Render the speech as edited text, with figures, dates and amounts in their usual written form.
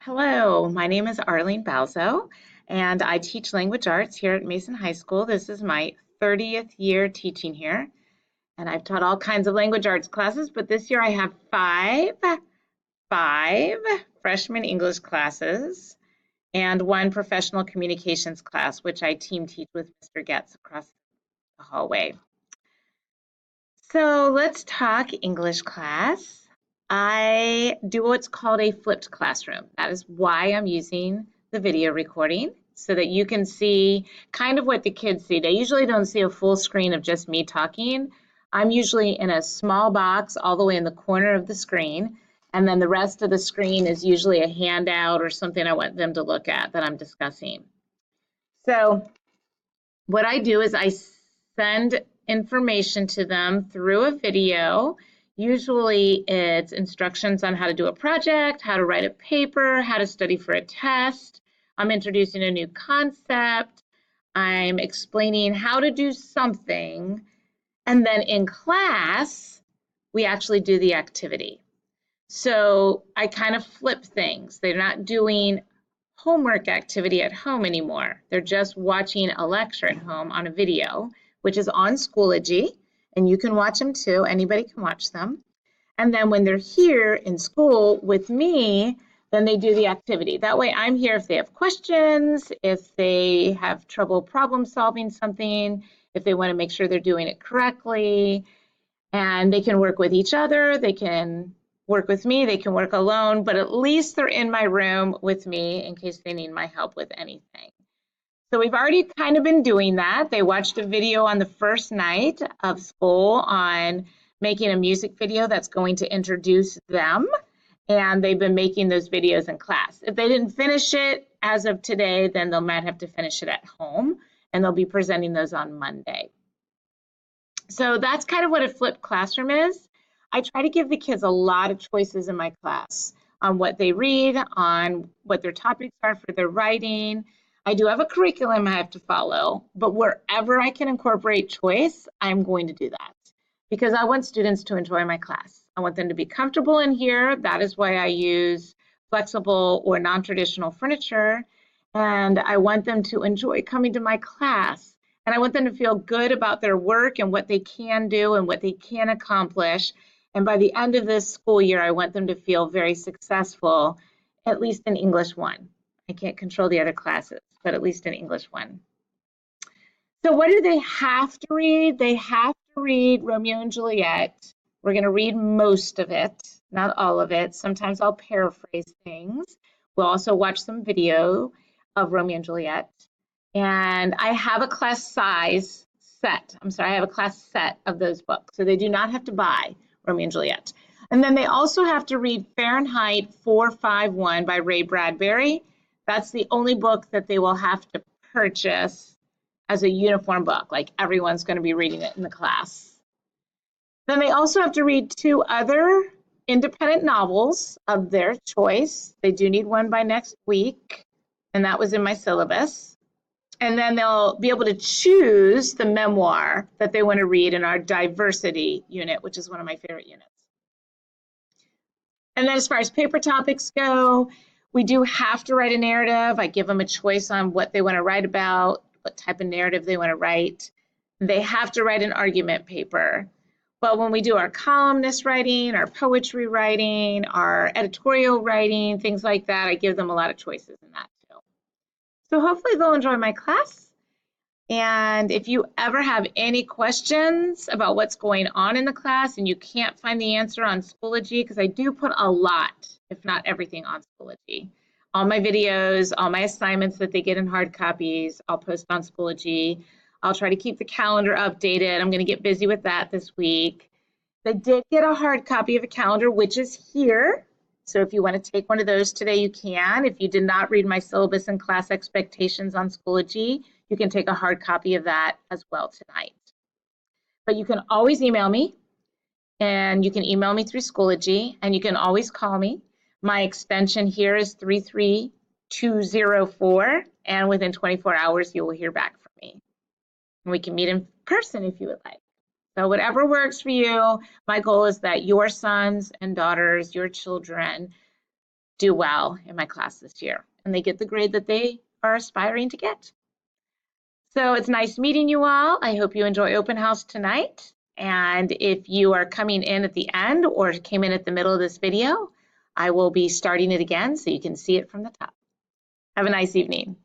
Hello, my name is Arlene Balzo, and I teach language arts here at Mason High School. This is my 30th year teaching here, and I've taught all kinds of language arts classes, but this year I have five freshman English classes and one professional communications class, which I team teach with Mr. Getz across the hallway. So let's talk English class. I do what's called a flipped classroom. That is why I'm using the video recording so that you can see kind of what the kids see. They usually don't see a full screen of just me talking. I'm usually in a small box all the way in the corner of the screen, and then the rest of the screen is usually a handout or something I want them to look at that I'm discussing. So what I do is I send information to them through a video. Usually it's instructions on how to do a project, how to write a paper, how to study for a test. I'm introducing a new concept. I'm explaining how to do something. And then in class, we actually do the activity. So I kind of flip things. They're not doing homework activity at home anymore. They're just watching a lecture at home on a video, which is on Schoology, and you can watch them too. Anybody can watch them. And then when they're here in school with me, then they do the activity. That way I'm here if they have questions, if they have trouble problem solving something, if they want to make sure they're doing it correctly, and they can work with each other, they can work with me, they can work alone, but at least they're in my room with me in case they need my help with anything. So we've already kind of been doing that. They watched a video on the first night of school on making a music video that's going to introduce them, and they've been making those videos in class. If they didn't finish it as of today, then they might have to finish it at home, and they'll be presenting those on Monday. So that's kind of what a flipped classroom is. I try to give the kids a lot of choices in my class on what they read, on what their topics are for their writing. I do have a curriculum I have to follow, but wherever I can incorporate choice, I'm going to do that because I want students to enjoy my class. I want them to be comfortable in here. That is why I use flexible or non-traditional furniture, and I want them to enjoy coming to my class. And I want them to feel good about their work and what they can do and what they can accomplish. And by the end of this school year, I want them to feel very successful, at least in English 1. I can't control the other classes, but at least in English 1. So what do they have to read? They have to read Romeo and Juliet. We're going to read most of it, not all of it. Sometimes I'll paraphrase things. We'll also watch some video of Romeo and Juliet. And I have a class size set. I have a class set of those books. So they do not have to buy Romeo and Juliet. And then they also have to read Fahrenheit 451 by Ray Bradbury. That's the only book that they will have to purchase as a uniform book. Like everyone's going to be reading it in the class. Then they also have to read 2 other independent novels of their choice. They do need one by next week, and that was in my syllabus. And then they'll be able to choose the memoir that they want to read in our diversity unit, which is one of my favorite units. And then as far as paper topics go, we do have to write a narrative. I give them a choice on what they want to write about, what type of narrative they want to write. They have to write an argument paper. But when we do our columnist writing, our poetry writing, our editorial writing, things like that, I give them a lot of choices in that. So hopefully they'll enjoy my class. And if you ever have any questions about what's going on in the class and you can't find the answer on Schoology, because I do put a lot, if not everything, on Schoology. All my videos, all my assignments that they get in hard copies, I'll post on Schoology. I'll try to keep the calendar updated. I'm going to get busy with that this week. They did get a hard copy of a calendar, which is here. So if you want to take one of those today, you can. If you did not read my syllabus and class expectations on Schoology, you can take a hard copy of that as well tonight. But you can always email me, and you can email me through Schoology, and you can always call me. My extension here is 33204, and within 24 hours, you will hear back from me. And we can meet in person if you would like. So whatever works for you, my goal is that your sons and daughters, your children, do well in my class this year, and they get the grade that they are aspiring to get. So it's nice meeting you all. I hope you enjoy open house tonight. And if you are coming in at the end or came in at the middle of this video, I will be starting it again so you can see it from the top. Have a nice evening.